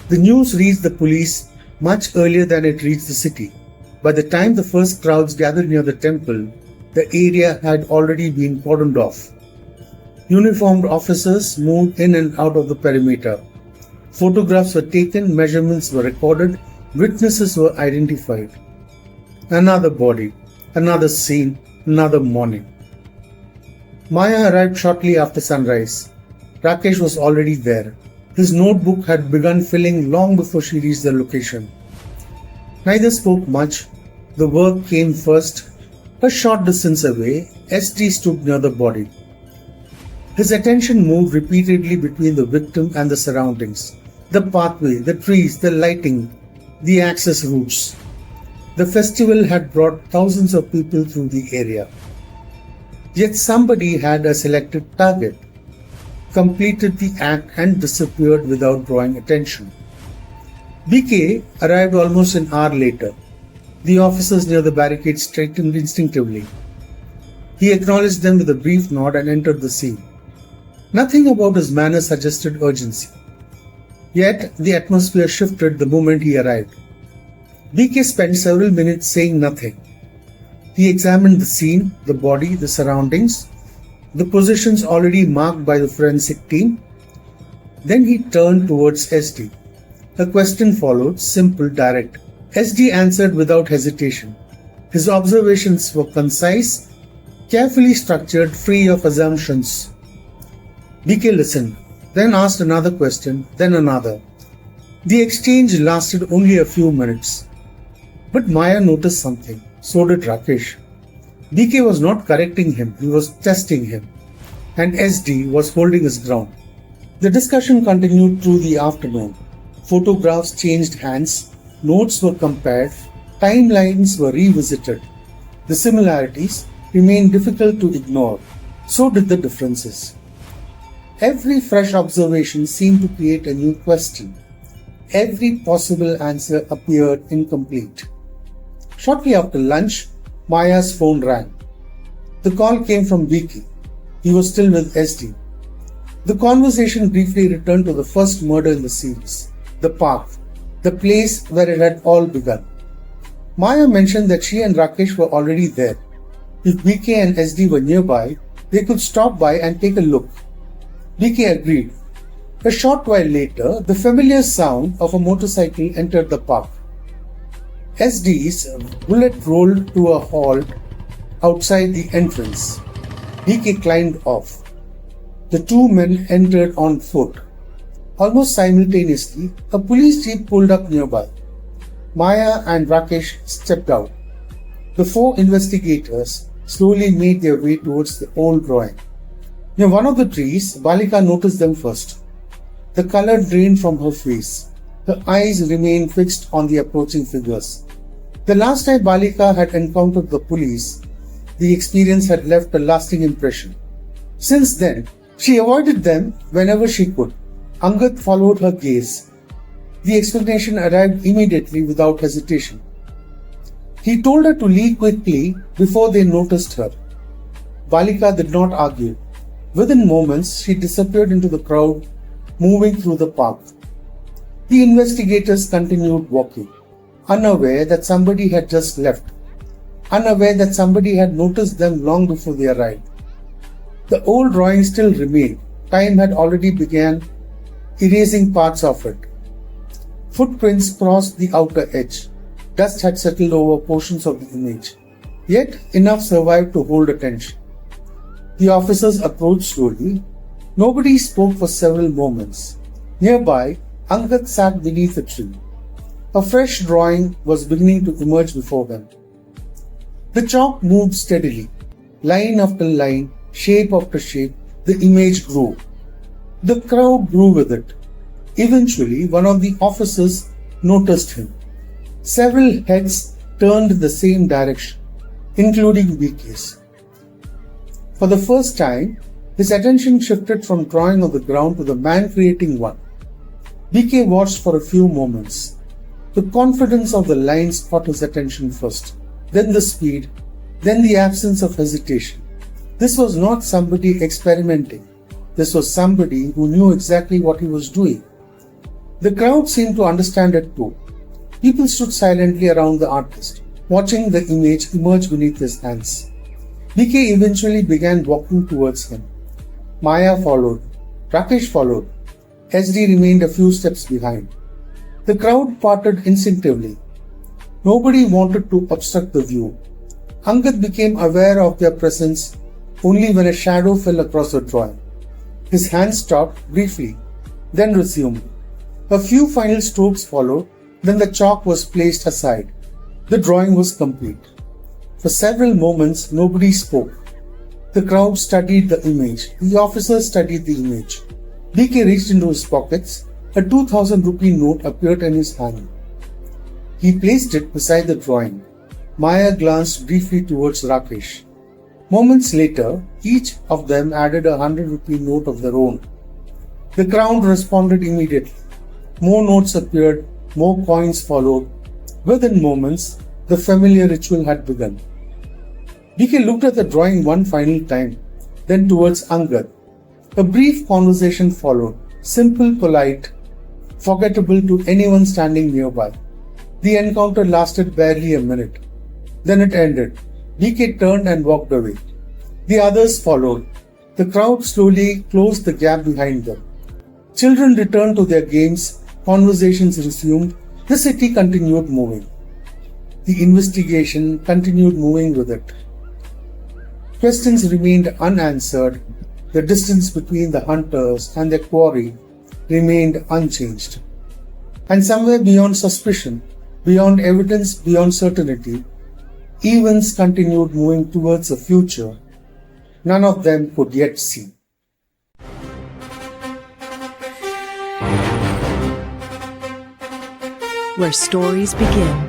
The news reached the police much earlier than it reached the city. By the time the first crowds gathered near the temple, the area had already been cordoned off. Uniformed officers moved in and out of the perimeter. Photographs were taken, measurements were recorded, witnesses were identified. Another body, another scene, another morning. Maya arrived shortly after sunrise. Rakesh was already there. His notebook had begun filling long before she reached the location. Neither spoke much. The work came first. A short distance away, SD stood near the body. His attention moved repeatedly between the victim and the surroundings. The pathway, the trees, the lighting, the access routes. The festival had brought thousands of people through the area. Yet somebody had a selected target, completed the act and disappeared without drawing attention. BK arrived almost an hour later. The officers near the barricade straightened instinctively. He acknowledged them with a brief nod and entered the scene. Nothing about his manner suggested urgency. Yet the atmosphere shifted the moment he arrived. BK spent several minutes saying nothing. He examined the scene, the body, the surroundings, the positions already marked by the forensic team. Then he turned towards SD. A question followed, simple, direct. SD answered without hesitation. His observations were concise, carefully structured, free of assumptions. BK listened, then asked another question, then another. The exchange lasted only a few minutes. But Maya noticed something. So did Rakesh. BK was not correcting him, he was testing him. And SD was holding his ground. The discussion continued through the afternoon. Photographs changed hands, notes were compared, timelines were revisited. The similarities remained difficult to ignore. So did the differences. Every fresh observation seemed to create a new question. Every possible answer appeared incomplete. Shortly after lunch, Maya's phone rang. The call came from BK. He was still with SD. The conversation briefly returned to the first murder in the series, the park, the place where it had all begun. Maya mentioned that she and Rakesh were already there. If BK and SD were nearby, they could stop by and take a look. BK agreed. A short while later, the familiar sound of a motorcycle entered the park. SD's bullet rolled to a halt outside the entrance. BK climbed off. The two men entered on foot. Almost simultaneously, a police jeep pulled up nearby. Maya and Rakesh stepped out. The four investigators slowly made their way towards the old drawing. Near one of the trees, Balika noticed them first. The color drained from her face. Her eyes remained fixed on the approaching figures. The last time Balika had encountered the police, the experience had left a lasting impression. Since then, she avoided them whenever she could. Angad followed her gaze. The explanation arrived immediately without hesitation. He told her to leave quickly before they noticed her. Balika did not argue. Within moments, she disappeared into the crowd, moving through the park. The investigators continued walking, unaware that somebody had just left, unaware that somebody had noticed them long before they arrived. The old drawing still remained. Time had already begun erasing parts of it. Footprints crossed the outer edge. Dust had settled over portions of the image. Yet enough survived to hold attention. The officers approached slowly. Nobody spoke for several moments. Nearby, Angad sat beneath a tree. A fresh drawing was beginning to emerge before them. The chalk moved steadily. Line after line, shape after shape, the image grew. The crowd grew with it. Eventually, one of the officers noticed him. Several heads turned the same direction, including BK's. For the first time, his attention shifted from drawing on the ground to the man creating one. BK watched for a few moments. The confidence of the lines caught his attention first, then the speed, then the absence of hesitation. This was not somebody experimenting. This was somebody who knew exactly what he was doing. The crowd seemed to understand it too. People stood silently around the artist, watching the image emerge beneath his hands. BK eventually began walking towards him. Maya followed. Rakesh followed. SD remained a few steps behind. The crowd parted instinctively. Nobody wanted to obstruct the view. Angad became aware of their presence only when a shadow fell across the drawing. His hand stopped briefly, then resumed. A few final strokes followed, then the chalk was placed aside. The drawing was complete. For several moments, nobody spoke. The crowd studied the image. The officer studied the image. BK reached into his pockets. A 2000 rupee note appeared in his hand. He placed it beside the drawing. Maya glanced briefly towards Rakesh. Moments later, each of them added a 100 rupee note of their own. The crowd responded immediately. More notes appeared, more coins followed. Within moments, the familiar ritual had begun. BK looked at the drawing one final time, then towards Angad. A brief conversation followed, simple, polite, forgettable to anyone standing nearby. The encounter lasted barely a minute. Then it ended. BK turned and walked away. The others followed. The crowd slowly closed the gap behind them. Children returned to their games, conversations resumed, the city continued moving. The investigation continued moving with it. Questions remained unanswered. The distance between the hunters and their quarry remained unchanged. And somewhere beyond suspicion, beyond evidence, beyond certainty, events continued moving towards a future none of them could yet see. Where stories begin